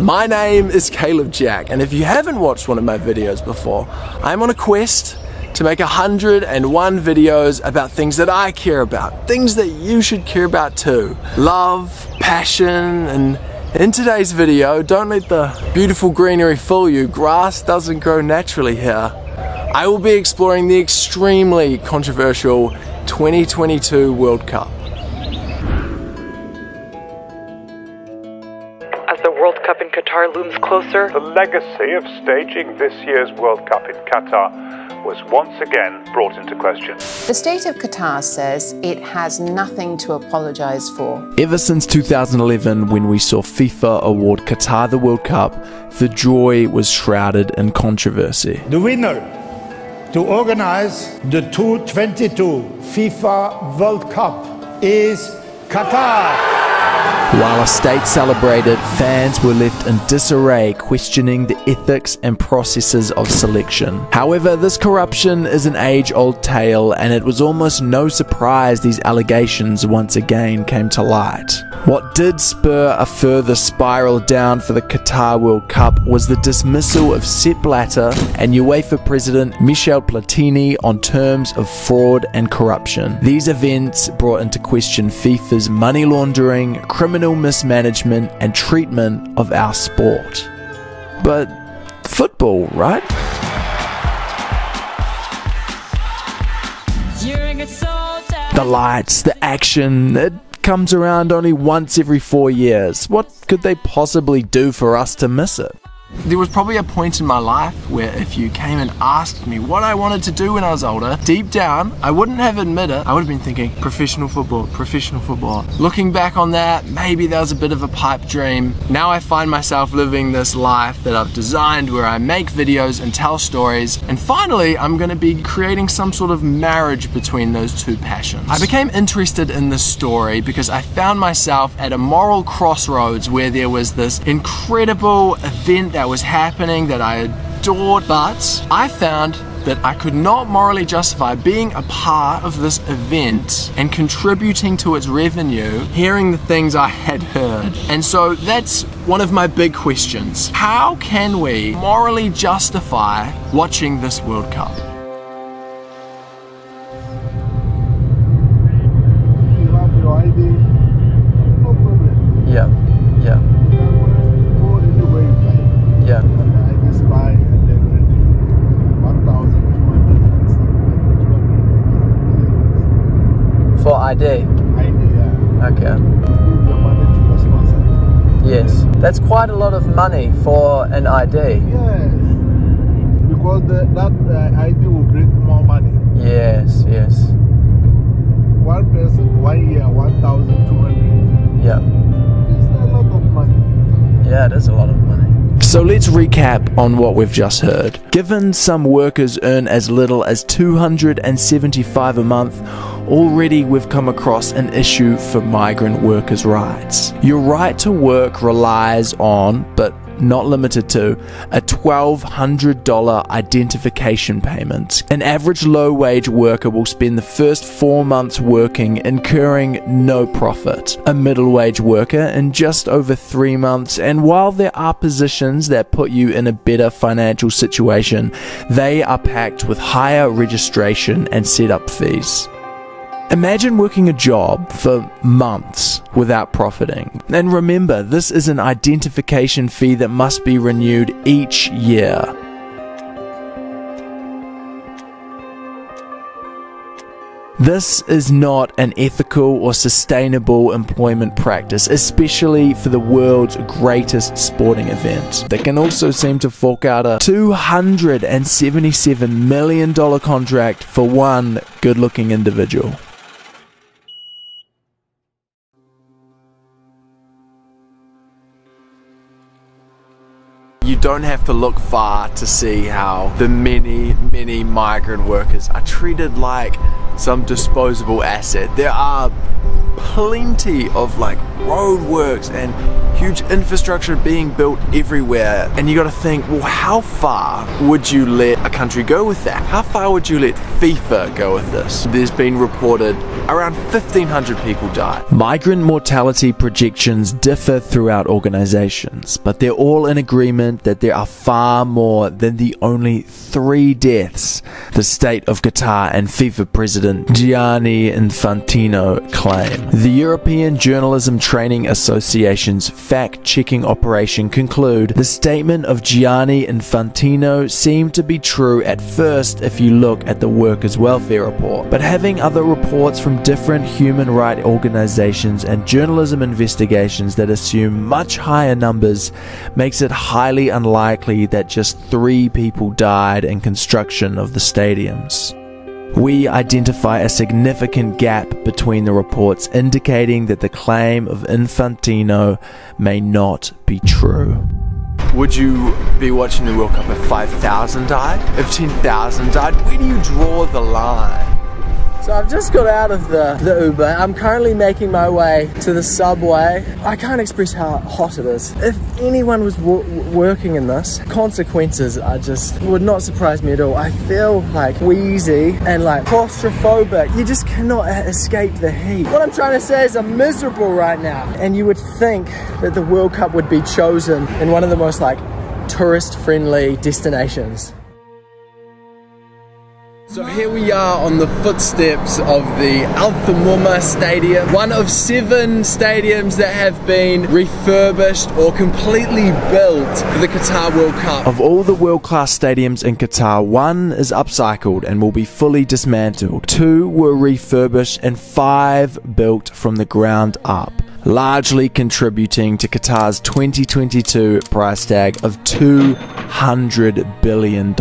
My name is Caleb Jack, and if you haven't watched one of my videos before, I'm on a quest to make 101 videos about things that I care about, things that you should care about too. Love, passion, and in today's video, don't let the beautiful greenery fool you, grass doesn't grow naturally here. I will be exploring the extremely controversial 2022 World Cup. As the World Cup in Qatar looms closer, The legacy of staging this year's World Cup in Qatar was once again brought into question. The state of Qatar says it has nothing to apologise for. Ever since 2011, when we saw FIFA award Qatar the World Cup, the joy was shrouded in controversy. The winner to organize the 2022 FIFA World Cup is Qatar. While a state celebrated, fans were left in disarray, questioning the ethics and processes of selection. However, this corruption is an age-old tale, and it was almost no surprise these allegations once again came to light. What did spur a further spiral down for the Qatar World Cup was the dismissal of Sepp Blatter and UEFA President Michel Platini on terms of fraud and corruption. These events brought into question FIFA's money laundering, criminal mismanagement and treatment of our sport. But football, right? The lights, the action, it comes around only once every 4 years. What could they possibly do for us to miss it? There was probably a point in my life where if you came and asked me what I wanted to do when I was older, deep down, I wouldn't have admitted. I would have been thinking, professional football, professional football. Looking back on that, maybe that was a bit of a pipe dream. Now I find myself living this life that I've designed where I make videos and tell stories, and finally I'm going to be creating some sort of marriage between those two passions. I became interested in this story because I found myself at a moral crossroads where there was this incredible event that was happening that I adored, but I found that I could not morally justify being a part of this event and contributing to its revenue, hearing the things I had heard. And so that's one of my big questions. How can we morally justify watching this World Cup? You have your ID, no problem. Yeah, yeah, Go anywhere you like. yeah. I just buy and then ready. 1,200 and something. For ID? ID, yeah. Okay. Give your money to your sponsor. Yes. That's quite a lot of money for an ID. Yes. Because that ID will bring more money. Yes, yes. One person, 1 year, 1,200. Yeah. It's a lot of money. Yeah, it is a lot of money. So let's recap on what we've just heard. Given some workers earn as little as $275 a month, already we've come across an issue for migrant workers' rights. Your right to work relies on, but not limited to, a $1,200 identification payment. An average low-wage worker will spend the first 4 months working, incurring no profit. A middle-wage worker in just over 3 months, and while there are positions that put you in a better financial situation, they are packed with higher registration and setup fees. Imagine working a job for months without profiting. And remember, this is an identification fee that must be renewed each year. This is not an ethical or sustainable employment practice, especially for the world's greatest sporting event. They can also seem to fork out a $277 million contract for one good-looking individual. You don't have to look far to see how the many migrant workers are treated like some disposable asset. There are plenty of like roadworks and huge infrastructure being built everywhere, and you got to think, well, how far would you let a country go with that? How far would you let FIFA go with this? There's been reported around 1,500 people died. Migrant mortality projections differ throughout organizations, but they're all in agreement that there are far more than the only 3 deaths the state of Qatar and FIFA president Gianni Infantino claim. The European Journalism Training Association's fact-checking operation conclude the statement of Gianni Infantino seemed to be true at first if you look at the Workers' Welfare Report, but having other reports from different human rights organizations and journalism investigations that assume much higher numbers makes it highly unlikely that just 3 people died in construction of the stadiums. We identify a significant gap between the reports, indicating that the claim of Infantino may not be true. Would you be watching the World Cup if 5,000 died? If 10,000 died? Where do you draw the line? So I've just got out of the Uber. I'm currently making my way to the subway. I can't express how hot it is. If anyone was working in this, consequences would not surprise me at all. I feel like wheezy and like claustrophobic. You just cannot escape the heat. What I'm trying to say is I'm miserable right now. And you would think that the World Cup would be chosen in one of the most like tourist-friendly destinations. So here we are on the footsteps of the Al Thumama Stadium, one of 7 stadiums that have been refurbished or completely built for the Qatar World Cup. Of all the world-class stadiums in Qatar, 1 is upcycled and will be fully dismantled, 2 were refurbished, and 5 built from the ground up, largely contributing to Qatar's 2022 price tag of $200 billion.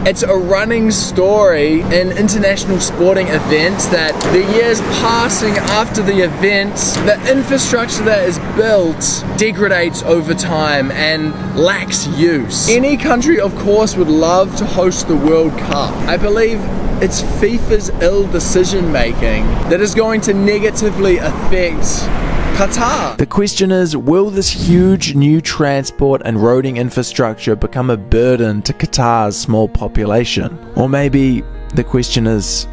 It's a running story in international sporting events that the years passing after the event, the infrastructure that is built degrades over time and lacks use. Any country, of course, would love to host the World Cup. I believe it's FIFA's ill decision making that is going to negatively affect Qatar. The question is, will this huge new transport and roading infrastructure become a burden to Qatar's small population? Or maybe the question is,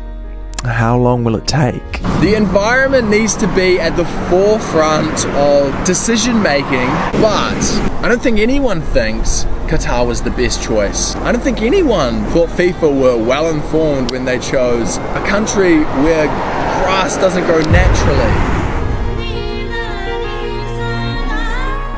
how long will it take? The environment needs to be at the forefront of decision making, but I don't think anyone thinks Qatar was the best choice. I don't think anyone thought FIFA were well informed when they chose a country where grass doesn't grow naturally.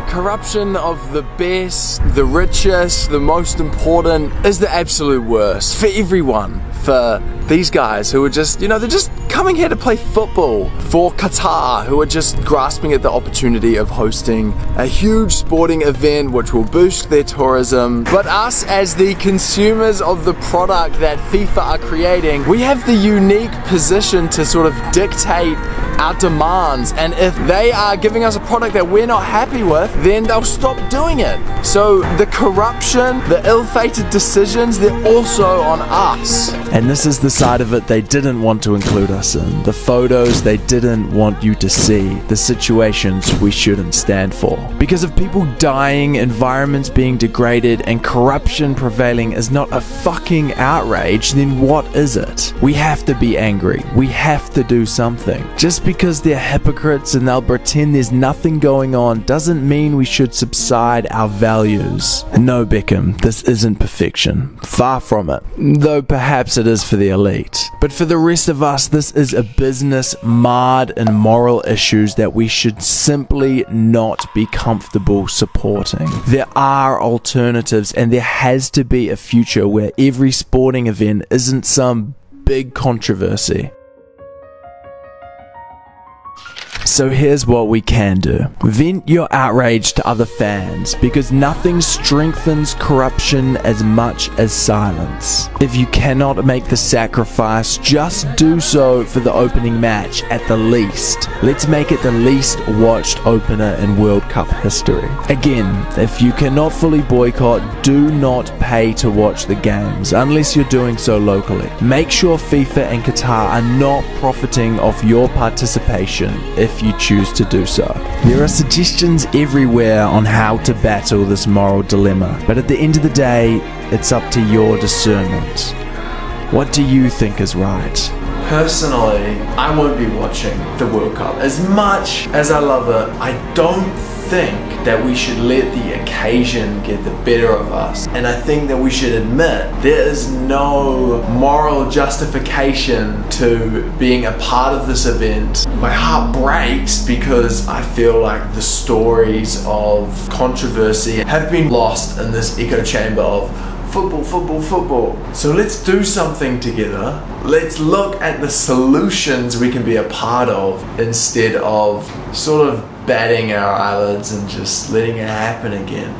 Corruption of the best, the richest, the most important is the absolute worst for everyone. For these guys who are just, they're just coming here to play football. For Qatar, who are just grasping at the opportunity of hosting a huge sporting event which will boost their tourism. But us as the consumers of the product that FIFA are creating, we have the unique position to sort of dictate our demands, and if they are giving us a product that we're not happy with, then they'll stop doing it. So the corruption, the ill-fated decisions, they're also on us. And this is the side of it they didn't want to include us in. The photos they didn't want you to see. The situations we shouldn't stand for. Because if people dying, environments being degraded, and corruption prevailing is not a fucking outrage, then what is it? We have to be angry. We have to do something. Just because they're hypocrites and they'll pretend there's nothing going on doesn't mean we should subside our values. No, Beckham, this isn't perfection. Far from it. Though perhaps it is for the elite. But for the rest of us, this is a business marred in moral issues that we should simply not be comfortable supporting. There are alternatives, and there has to be a future where every sporting event isn't some big controversy. So here's what we can do. Vent your outrage to other fans, because nothing strengthens corruption as much as silence. If you cannot make the sacrifice, just do so for the opening match at the least. Let's make it the least watched opener in World Cup history. Again, if you cannot fully boycott, do not pay to watch the games, unless you're doing so locally. Make sure FIFA and Qatar are not profiting off your participation. If if you choose to do so. There are suggestions everywhere on how to battle this moral dilemma, but at the end of the day, it's up to your discernment. What do you think is right? Personally, I won't be watching the World Cup. As much as I love it, I don't think that we should let the occasion get the better of us. And I think that we should admit there is no moral justification to being a part of this event. My heart breaks because I feel like the stories of controversy have been lost in this echo chamber of football, football, football. So let's do something together. Let's look at the solutions we can be a part of instead of sort of batting our eyelids and just letting it happen again.